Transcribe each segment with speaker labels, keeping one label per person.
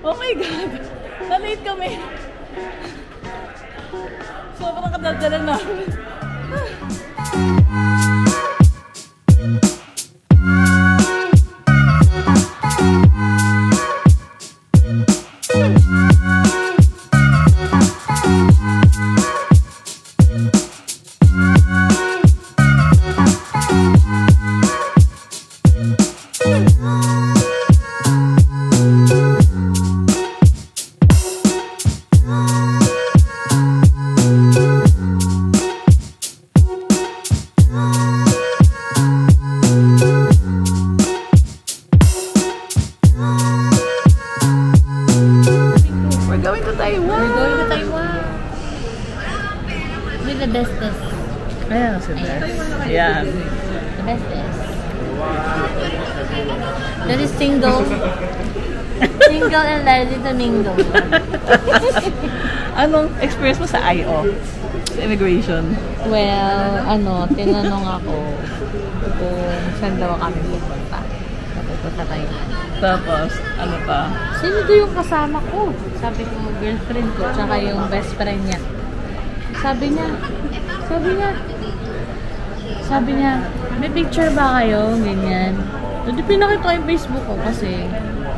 Speaker 1: Oh my God! Na-late kami! Sobrang kadaldalan namin.
Speaker 2: The bestest.
Speaker 1: Ayan si Best. Ayan.
Speaker 2: The bestest. That is single. Single and ready to mingle.
Speaker 1: Anong experience mo sa I.O.? Sa immigration?
Speaker 2: Well, tinanong ako kung saan daw kami pupunta. Pupunta tayo.
Speaker 1: Tapos, ano pa?
Speaker 2: Sino daw yung kasama ko? Sabi ko, girlfriend ko, tsaka yung best friend niya. Sabi niya, may picture ba kayo? Ganyan. Hindi pinakita ko yung Facebook ko kasi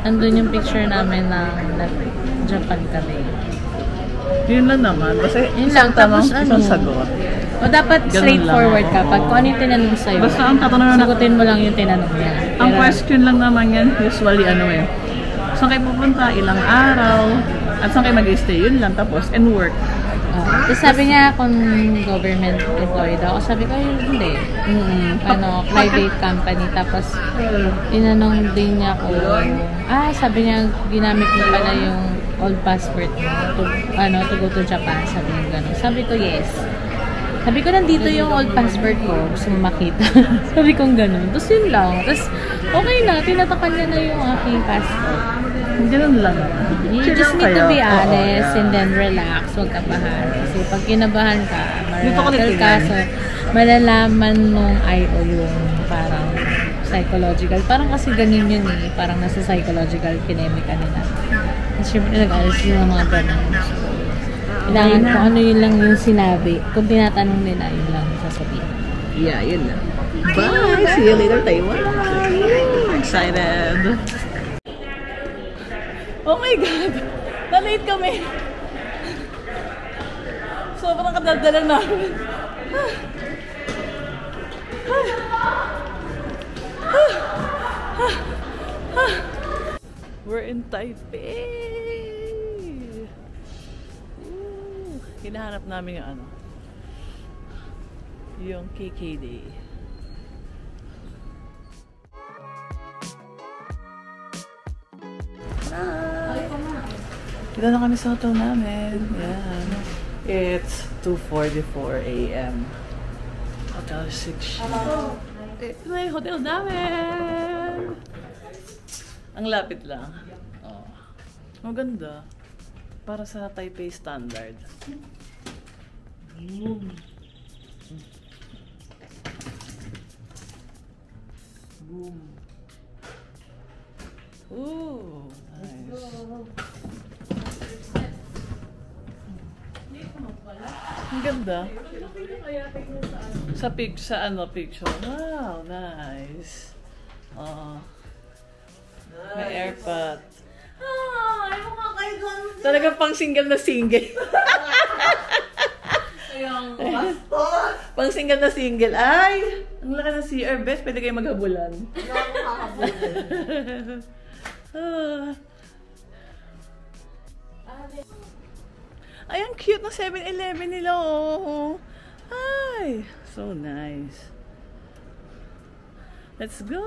Speaker 2: andun yung picture namin na nag-Japan kami.
Speaker 1: Yun lang naman. Kasi
Speaker 2: yun lang, tapos
Speaker 1: isang sagot.
Speaker 2: O dapat ganun straightforward ka. Pag kung ano yung tinanong sa'yo,
Speaker 1: basta ang tatanong
Speaker 2: sagutin mo lang yung tinanong niya.
Speaker 1: Ang question lang naman yan, usually saan kayo pupunta, ilang araw, at saan kayo mag-stay, yun lang. Tapos, and work.
Speaker 2: Tapos sabi niya kung government employee daw. Sabi ko, hindi. Private company. Tapos, tinanong din niya ko, sabi niya, ginamit mo pala yung old passport mo to go to Japan. Sabi niya gano'n. Sabi ko, yes. Sabi ko, nandito yung old passport ko. Gusto mo makita. Sabi ko, gano'n. Tapos yun lang. Tapos, okay na. Tinatakan niya na yung aking passport.
Speaker 1: Ganun lang.
Speaker 2: You just need to be honest and then relax. Huwag kabahan. Kasi pag kinabahan ka, marakal ka. So, malalaman nung I.O. yung parang psychological. Parang kasi ganun yun eh. Parang nasa psychological kinemica nila. Kasi syempre nag-alis yun ng mga ganun. So, kailangan kung ano yun lang yung sinabi. Kung tinatanong nila, yun lang sasabihin.
Speaker 1: Yeah, yun lang. Bye! See you later, Taiwan! Excited! Oh my God! Na-late kami! Sobrang kadaldalan namin. We're in Taipei! Hinahanap namin yung yung KKD. Dito na kami sa hotel namin. Yan. It's 2:44 a.m. Hotel 6. Ito na yung hotel namin! Ang lapit lang. Oh. Maganda. Para sa Taipei standard. Boom. Ooh, nice. Ang ganda. Sa picture. Wow, nice. May airpot. Talagang pang single na single. Pang single na single. Ay! Ang laki ng CR. Best, pwede kayo maghabulan. Ay, ang cute na 7-Eleven nila, oh. Ay, so nice. Let's go.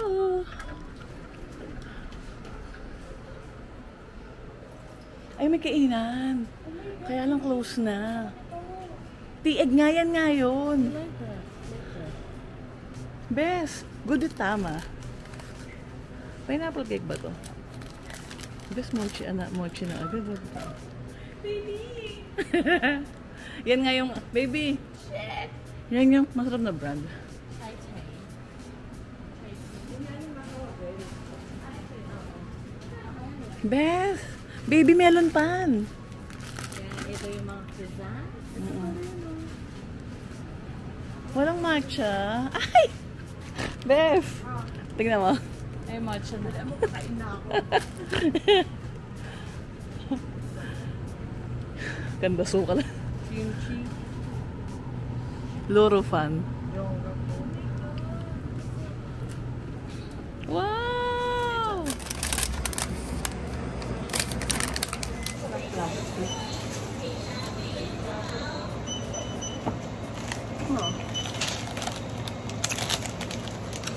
Speaker 1: Ay, may kainan. Kaya lang close na. Tieg nga yan ngayon. Bes, good it tama. Pineapple cake ba to? Bes, mochi na agad. Baby! Yan nga yung, baby! Shit! Yan yung masarap na brand. Bes! Baby melon pan.
Speaker 2: Ito yung mga design.
Speaker 1: Walang matcha. Ay! Bef! Tingnan mo.
Speaker 2: Ay, matcha na lang. Kain na ako.
Speaker 1: Ganda suka lang.
Speaker 2: Kimchi.
Speaker 1: Loro fan.
Speaker 2: Yung
Speaker 1: Wow! Oh.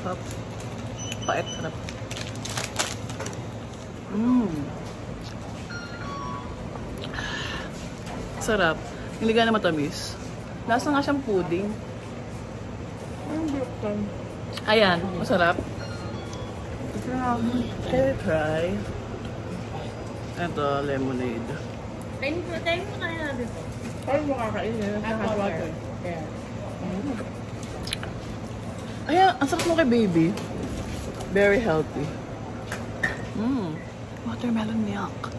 Speaker 1: Sarap. Pait, sarap. Sarap. Hindi ka na matamis. Lasa nga siyang pudding. Ayan, masarap. Can I try? Ito, lemonade.
Speaker 2: Kain mo kayo natin po.
Speaker 1: Paano mo kakainin?
Speaker 2: Water.
Speaker 1: Ayan, ang sarap mo kay baby. Very healthy. Watermelon milk.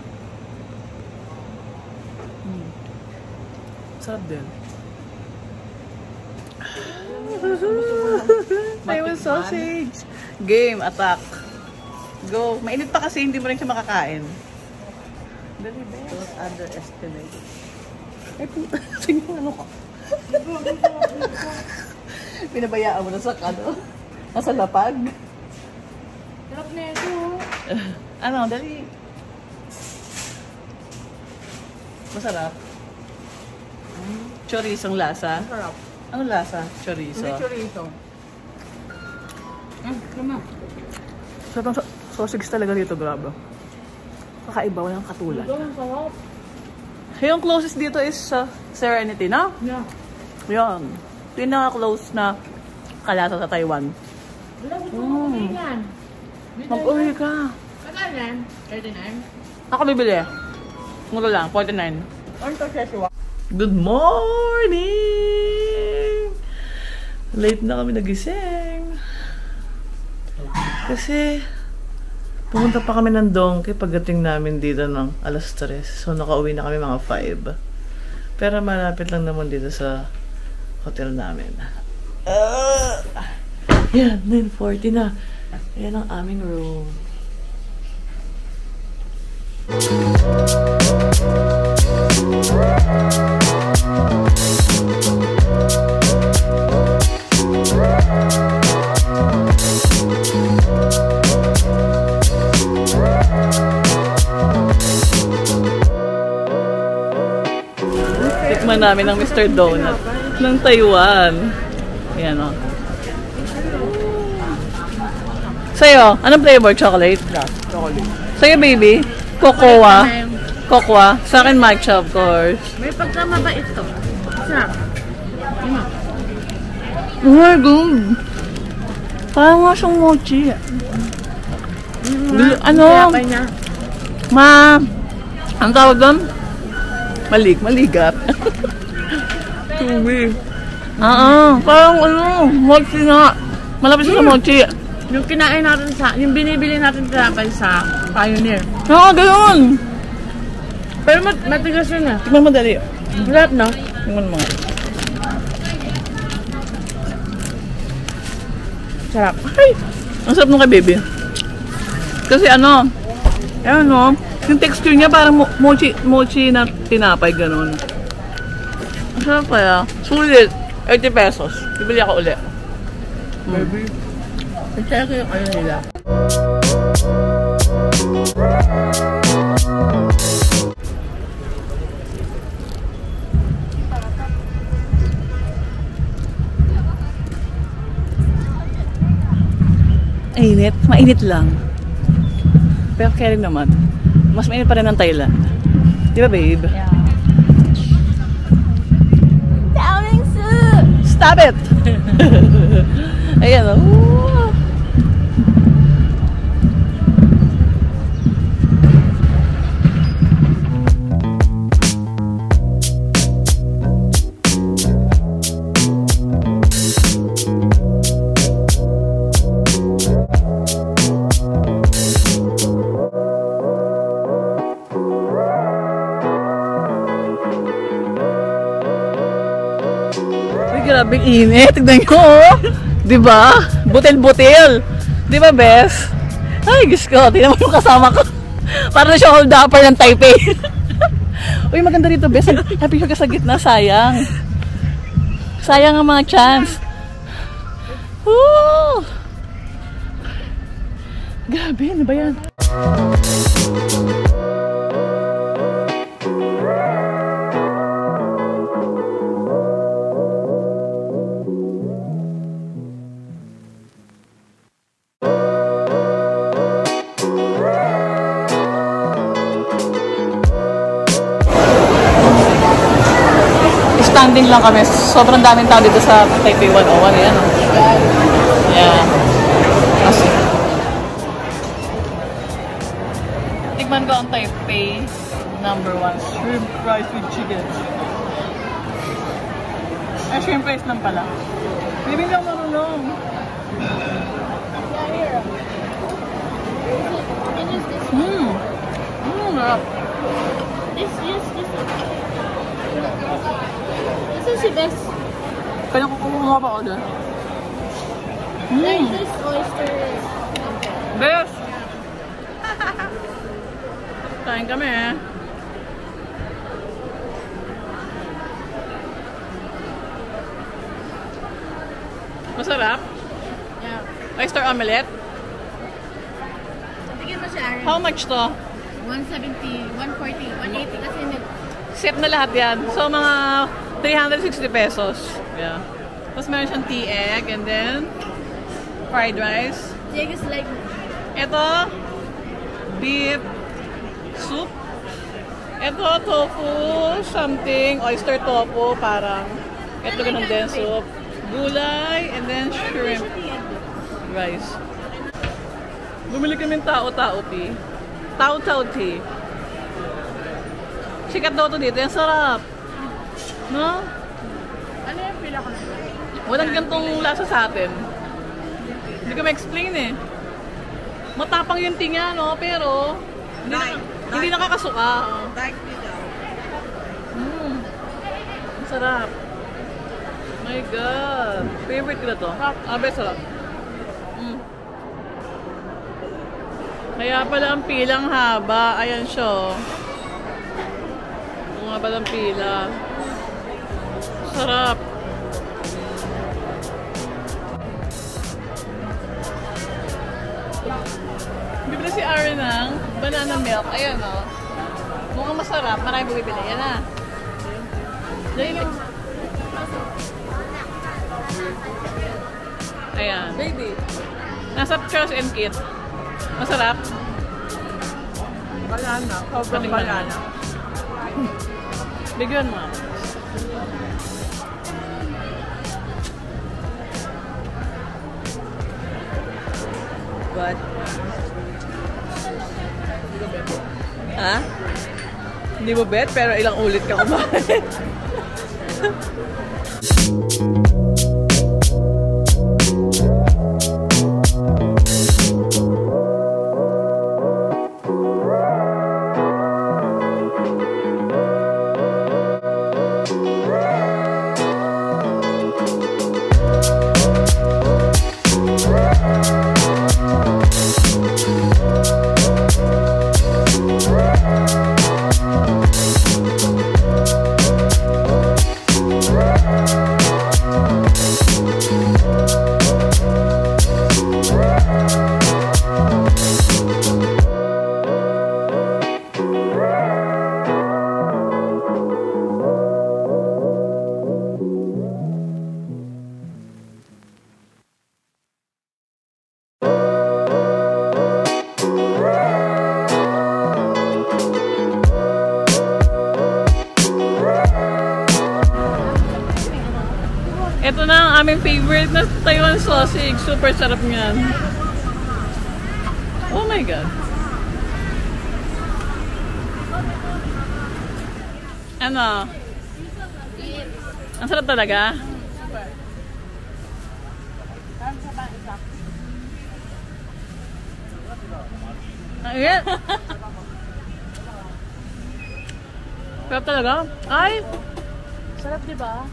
Speaker 1: Sarap din. Taiwan sausage. Game, attack. Go. Mainit pa kasi hindi mo rin siya makakain. Dali, best. Don't underestimate. Ay, puta. Sige, ano ka? Pinabayaan mo na sa ano? Nasa lapag.
Speaker 2: Sarap na ito.
Speaker 1: Ano, dali. Masarap. Chorizo ang lasa.
Speaker 2: Sarap.
Speaker 1: Ano lasa? Chorizo.
Speaker 2: Hindi chorizo. Tama.
Speaker 1: Sarap ang sausage talaga dito, grabe. Kakaiba, walang katulad.
Speaker 2: Ito, sarap.
Speaker 1: Yung closest dito is Serenity, no?
Speaker 2: Yeah.
Speaker 1: Yan. Pinaka-close na kalasa sa Taiwan.
Speaker 2: Wala, gusto mo yan.
Speaker 1: Mag-uwi ka.
Speaker 2: Saan yan? 39?
Speaker 1: Ako bibili. Mura lang, 49.
Speaker 2: Ano to, Sheshua?
Speaker 1: Good morning! Late na kami nagising. Kasi pumunta pa kami ng Donkey pagdating namin dito ng alas 3. So nakauwi na kami mga 5. Pero malapit lang naman dito sa hotel namin. Yan, 9:40 na. Yan ang aming room. Tikman namin ng Mr. Donut ng Taiwan. Ayan o. Sa'yo, anong flavor? Chocolate?
Speaker 2: Yeah, chocolate.
Speaker 1: Sa'yo, baby? Cocoa? Cocoa? Sa akin, matcha, of course.
Speaker 2: May pagkamabait to. Sarap.
Speaker 1: Oh my God! Parang nga siyang mochi. Ano? Ang tawag doon? Maligat. Tuwi. Parang ano, mochi nga. Malapit sa mochi.
Speaker 2: Yung kinain natin yung binibili natin tinapay sa Pioneer.
Speaker 1: Oo, ganoon.
Speaker 2: Pero matigas yun ah.
Speaker 1: Tignan mo dali.
Speaker 2: Sarap, no?
Speaker 1: Tignan mo nga.
Speaker 2: Sarap.
Speaker 1: Ay! Ang sarap nung kay baby. Kasi ano, yung texture niya parang mochi na tinapay, gano'n. Ang sarap kaya. Sulit. 80 pesos. Bibili ako ulit.
Speaker 2: Baby. Ito yung ano nila.
Speaker 1: Mainit. Mainit lang. Pero kaya rin naman. Mas mainit pa rin ng Thailand. Di ba, babe?
Speaker 2: Yeah.
Speaker 1: Stop it! Ayan, oh. Grabe init. Tignan nyo, oh. Diba? Butil-butil. Diba, Bes? Ay, Diyos ko. Tignan mo yung kasama ko. Para na siya hold-upper ng Taipei. Uy, maganda rito, Bes. Napicture ka sa gitna. Sayang. Sayang ang mga chance. Woo! Grabe, ano ba yan? Standing lang kami. Sobrang daming tao dito sa Taipei 101. Yan, oh. Yeah. Tikman ko ang Taipei #1. Shrimp fries with chicken. Ay, shrimp fries lang pala. Hindi lang marunong. Sarap.
Speaker 2: This is the best.
Speaker 1: Kaya kumuha pa ako dyan.
Speaker 2: Like this oyster.
Speaker 1: Best! Kain kami eh. Masarap?
Speaker 2: Yeah.
Speaker 1: Oyster omelette?
Speaker 2: Tignan mo siya, Aaron.
Speaker 1: How much to?
Speaker 2: 170, 140, 180 kasi
Speaker 1: Set na lahat yan. So mga 360 pesos. Yeah. Tapos meron siyang tea egg and then fried rice.
Speaker 2: Egg is like
Speaker 1: Ito, beef soup. Ito, tofu, something, oyster tofu, parang. Ito ganun din, soup. Gulay, and then shrimp rice. Bumili kami ng tao-tao tea. Tao-tao tea. Sikat daw ito dito. Ang sarap. No?
Speaker 2: ano yung pila ko na?
Speaker 1: Walang gantong lasa sa atin. Hindi ko ma-explain eh. Matapang yung tinga, no? Pero, hindi nakakasuka. Ang sarap. My God. Favorite ko na to. Best sarap. Kaya pala ang pilang haba. Ayan siya. Ang haba ng pila. Sarap. Bibili si Aaron ng banana milk. Ayan o. Mukhang masarap. Maraming bumibili. Yan na. Ayan. Baby. Nasa Charles and Kit. Masarap.
Speaker 3: Banana. Sobrang banana.
Speaker 1: Bigyan mo.
Speaker 3: What? Ha? Hindi mo bet, pero ilang ulit ka kumain. Ito na ang aming favorite na Taiwan sausage. Super sarap niyan. Oh my God. Ano? Ang sarap talaga? Ayan. Sarap talaga? Ay! Sarap, diba?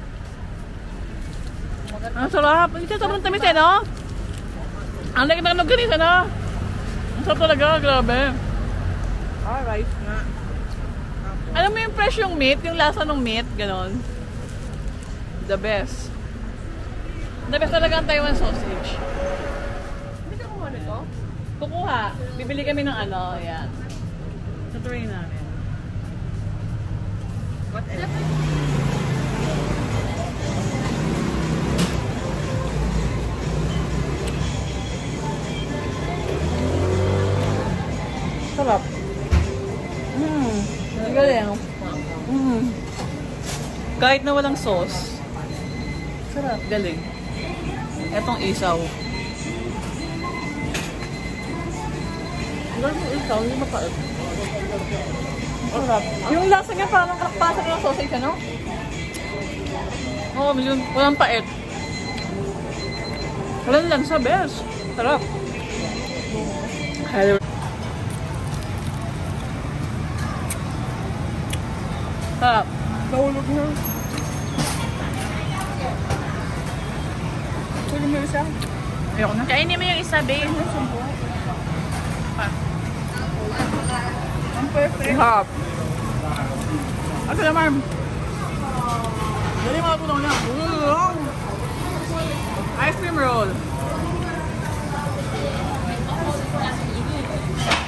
Speaker 1: Ang sarap. Hindi siya sobrang tamis eh, no? Ang laki ng ganisa, no? Ang sarap talaga, grabe.
Speaker 3: Alright nga.
Speaker 1: Alam mo yung fresh yung meat, yung lasa ng meat, ganon. The best. The best talaga ang Taiwan sausage.
Speaker 3: Hindi ka kumuha nito?
Speaker 1: Kukuha. Bibili kami ng ano, yan. Tutuloy namin.
Speaker 3: What else?
Speaker 1: Sarap. Galing. Kahit na walang sauce. Sarap. Galing. Etong isaw.
Speaker 3: Galing yung isaw, hindi mapait.
Speaker 1: Sarap. Yung lasa niya parang kakpasan ng sausage, ano? Oo, yun. Walang pait. Walang lansa, best. Sarap. Hello. Sarap.
Speaker 3: Nahulog na. Tulog mo isa.
Speaker 1: Ayoko na.
Speaker 2: Kainin mo yung isa, babe.
Speaker 3: Ang perfect.
Speaker 1: Sarap. Ito naman. Dali mga tulong na. Ice cream roll.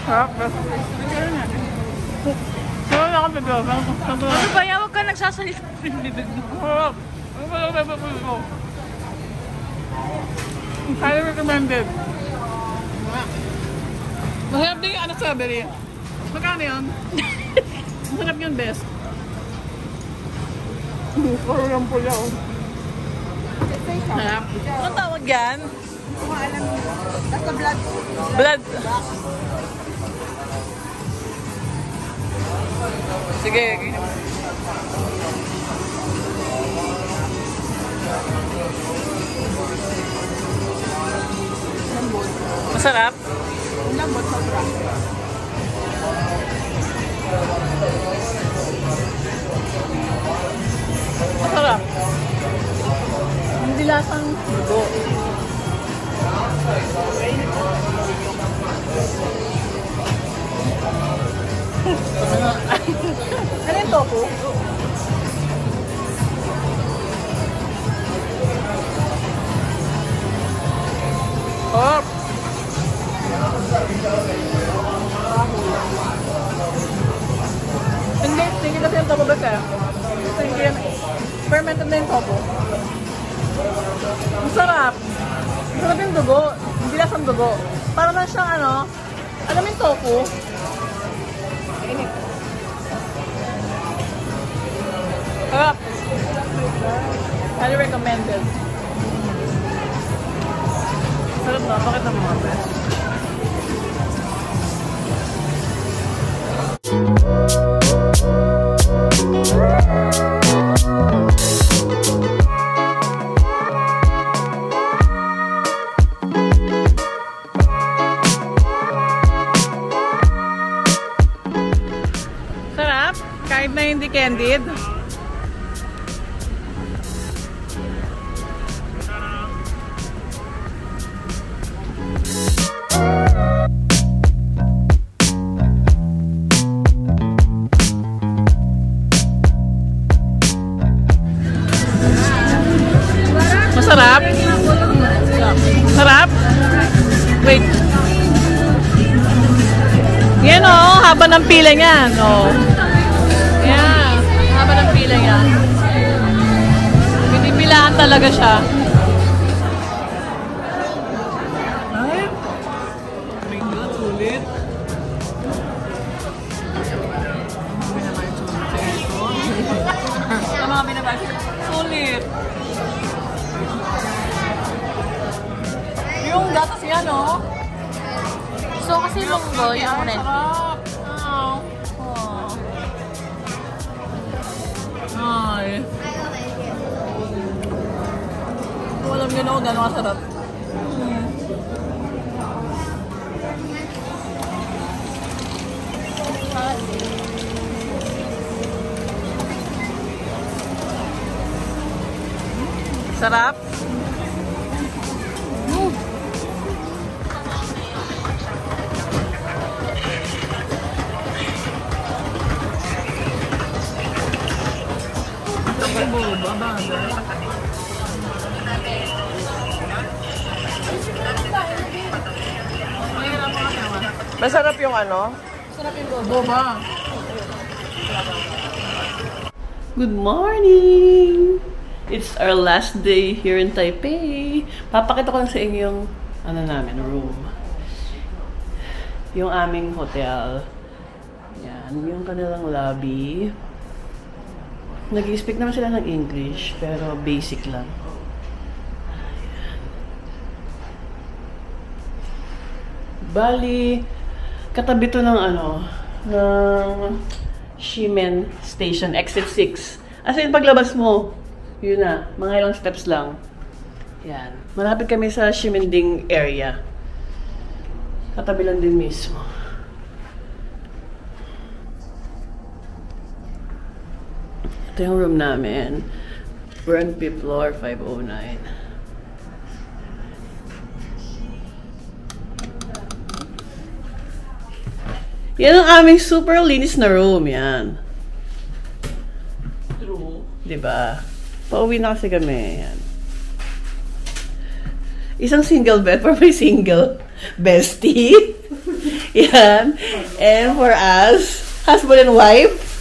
Speaker 1: Sarap. Sarap na akong bibig.
Speaker 2: Ano ba yan? Huwag ka nagsasalita ng bibig mo.
Speaker 1: Sarap. Ano ba yung bibig mo? Highly recommended. Masarap din yung ano strawberry. Magkano yun? Masarap yun, best.
Speaker 3: Parang yung pula, oh.
Speaker 1: Sarap. Anong tawag yan?
Speaker 3: Kung alam mo. Basta blood.
Speaker 1: Blood. Sige. Masarap?
Speaker 3: Lambot sobra.
Speaker 1: Masarap. Hindi lasang dugo. Ano yung tofu? Oh! Hindi kasi yung tofu basta. Hindi, fermented na yung tofu. Masarap. Masarap yung dugo. Hindi lasang dugo. Para lang siyang ano, alam mo yung tofu? Sarap. Highly recommended. Sarap na. Bakit na mga best? Sarap. Kahit na hindi candied. Masarap. Sarap. Wait. Yan o, haba ng pila niyan. O. Yan, haba ng pila niyan. Pinipilaan talaga siya. Ay. My God, sulit. Tama kami naman. Sulit. Yung gatas yan, oh.
Speaker 2: So, kasi munggo yung red.
Speaker 1: Sarap. Oh. Ay. Alam niyo na kung gano'ng kasarap. Sarap.
Speaker 3: Masarap yung ano?
Speaker 1: Boba. Good morning! It's our last day here in Taipei. Papakita ko lang sa inyo yung ano namin, room. Yung aming hotel. Yan, yung kanilang lobby. Nag-i-speak naman sila ng English, pero basic lang. Bali, katabi to ng ano, ng Ximen Station, exit 6. As in, paglabas mo, yun na, mga ilang steps lang. Yan. Malapit kami sa Ximending area. Katabi lang din mismo. Ito yung room namin. We're on fifth floor, 509. Yan ang aming super linis na room. Yan. True. Diba? Pauwi na kasi kami. Yan. Isang single bed for my single bestie. Yan. And for us, husband and wife.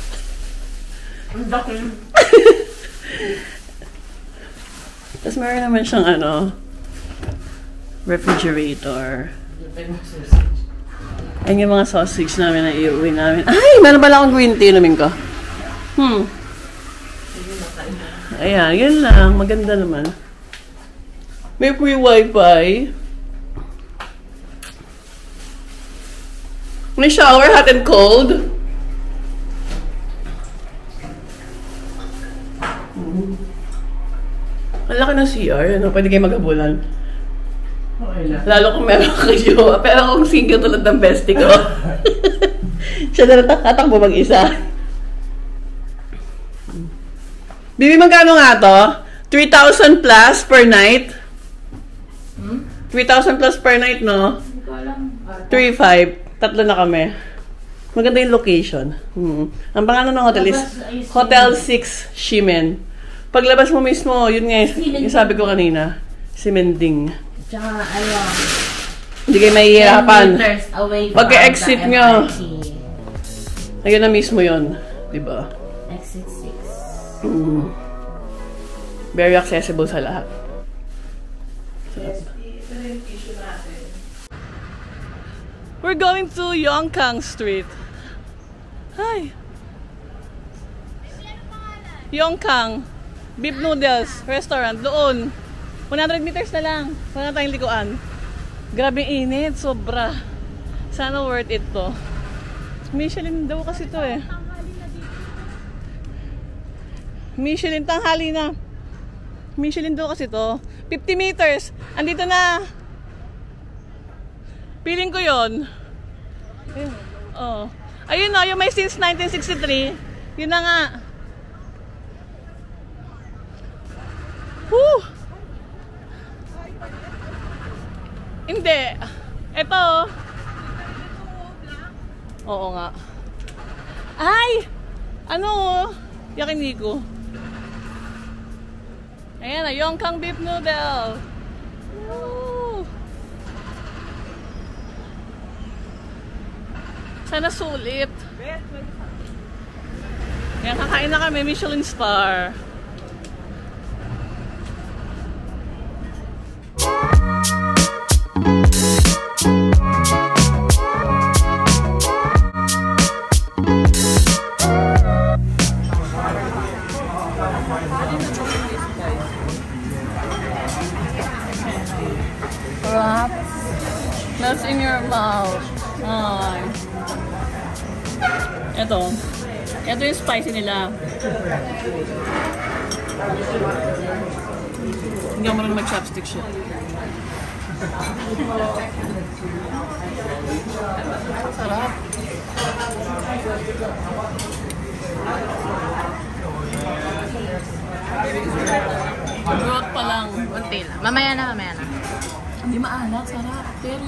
Speaker 1: Tapos meron naman siyang ano, refrigerator. Ayan yung mga sausage namin na iuwi namin. Ay! Meron pala akong green tea. Inumin ko. Ayan, yun lang. Maganda naman. May free wifi. May shower, hot and cold. Ang laki ng CR. Ano? Pwede kayo maghabulan. Lalo kung meron kayo. Pero kung single tulad ng bestie ko. Siya na natatakbo mag-isa. Bibi, magkano nga to? 3,000 plus per night? 3,000 plus per night, no? 3,500. Tatlo na kami. Maganda yung location. Ang pangalan ng hotel is Hotel 6 Ximen. Paglabas mo mismo, yun nga yung sabi ko kanina. Ximending.
Speaker 2: Tsaka, ano,
Speaker 1: hindi kayo mahihirapan.
Speaker 2: 10 meters away from
Speaker 1: pagka-exit
Speaker 2: the
Speaker 1: nyo.
Speaker 2: MRT.
Speaker 1: Ayun na mismo yun. Diba?
Speaker 2: Exit 6.
Speaker 1: Very accessible sa lahat. We're going to Yongkang Street. Hi! Yongkang. Beef Noodles Restaurant. Doon. 100 meters na lang. Wala na tayong likuan. Grabe init. Sobra. Sana worth it to. Michelin daw kasi to eh. Michelin tanghali na. Michelin daw kasi to. 50 meters. Andito na. Piling ko yon. Oh. Ayun o. Yung may since 1963. Yun na nga. Woo! Hindi. Ito. Oo nga. Ay! Ano? Yakiniku. Ayan na. Yongkang beef noodle. Woo! Sana sulit. Ayan, kakain na kami. Michelin star. That's in your mouth. Ay. Ito. Ito yung spicy nila. Hindi ako marunong mag-chopstick siya. Sarap. Broth pa lang.
Speaker 2: Unti lang. Mamaya na.
Speaker 1: Hindi maalat, sarap. Pero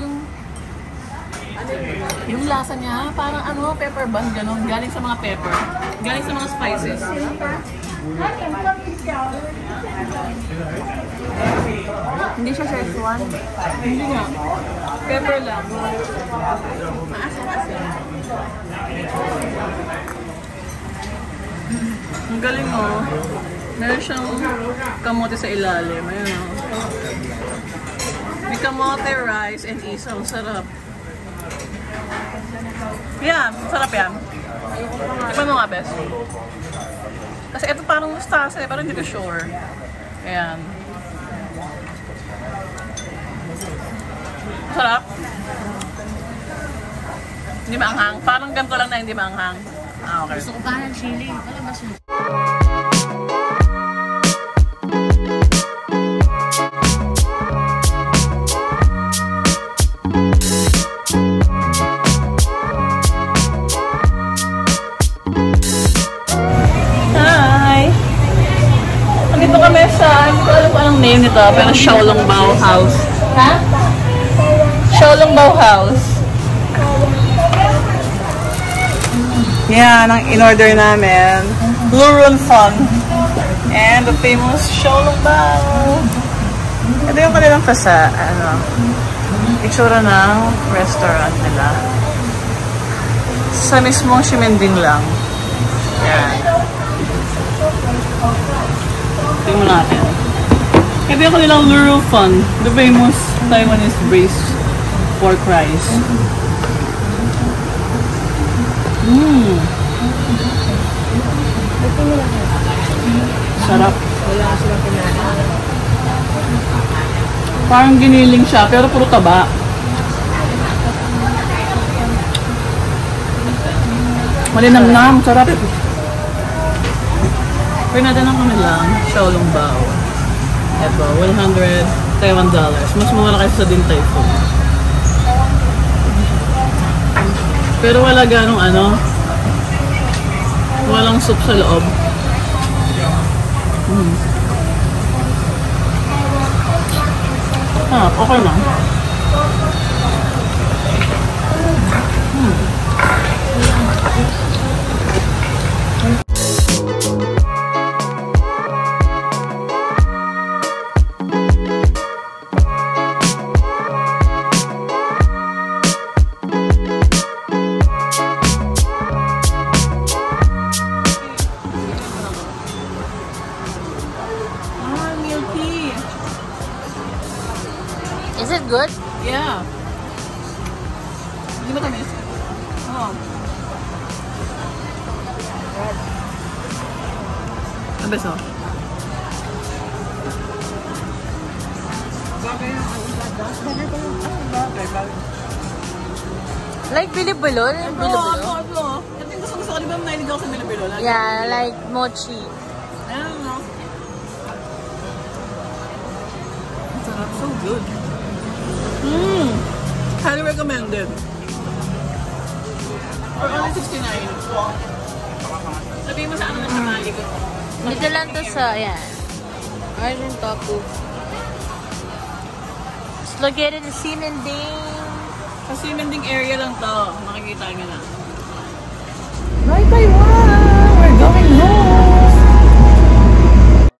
Speaker 1: yung lasa niya, parang ano, pepper bun, gano'n. Galing sa mga pepper. Galing sa mga spices.
Speaker 3: Hindi siya Szechuan. Hindi nga. Pepper lang. Maasim kasi. Ang galing oh. Meron siyang kamote sa ilalim. Ayan oh. May kamote, rice, and isaw. Sarap. Yan. Sarap yan. Tikman mo nga, bes. Kasi ito parang mustasa eh. Parang hindi ko sure. Ayan. Sarap. Hindi maanghang. Parang ganito lang na hindi maanghang. Ah, okay.
Speaker 2: Gusto ko pa ng chili. Ano ba siya?
Speaker 3: Hi! Nandito kami sa, hindi ko alam kung anong name nito, pero Xiaolongbao House. Ha? Xiaolongbao House. Yan ang in-order namin. Lurun Fun. And the famous Xiaolongbao. Ito yung kanilang itsura ng restaurant nila. Sa mismong Ximending lang. Yan. Tingnan natin. Ito yung kanilang Lurun Fun. The famous Taiwanese braised pork rice. Sarap. Parang giniling siya, pero puro taba. Malinamnam, sarap. Pinada ng kanilang Xiaolongbao. Ito, $100 Taiwan. Mas mura kaysa sa Din Tai Fung. Pero wala ganong walang soup sa loob. Okay lang.
Speaker 2: Is it good?
Speaker 3: Yeah. Hindi ba tamis? Oo. Ang beso.
Speaker 2: Like bilibulol? Bilibulol?
Speaker 3: Ito yung gusto ko. Di ba nahilig ako sa bilibulol?
Speaker 2: Yeah, like mochi.
Speaker 3: Ayan, no? Ang sarap. So good. Highly recommended. For only $69. Sabihin mo sa ano na sa malikot.
Speaker 2: Dito lang to sa, ayan. Arjun Toku. It's located in Ximending.
Speaker 3: Sa Ximending area lang to. Makikita nyo lang.
Speaker 2: Right, Taiwan!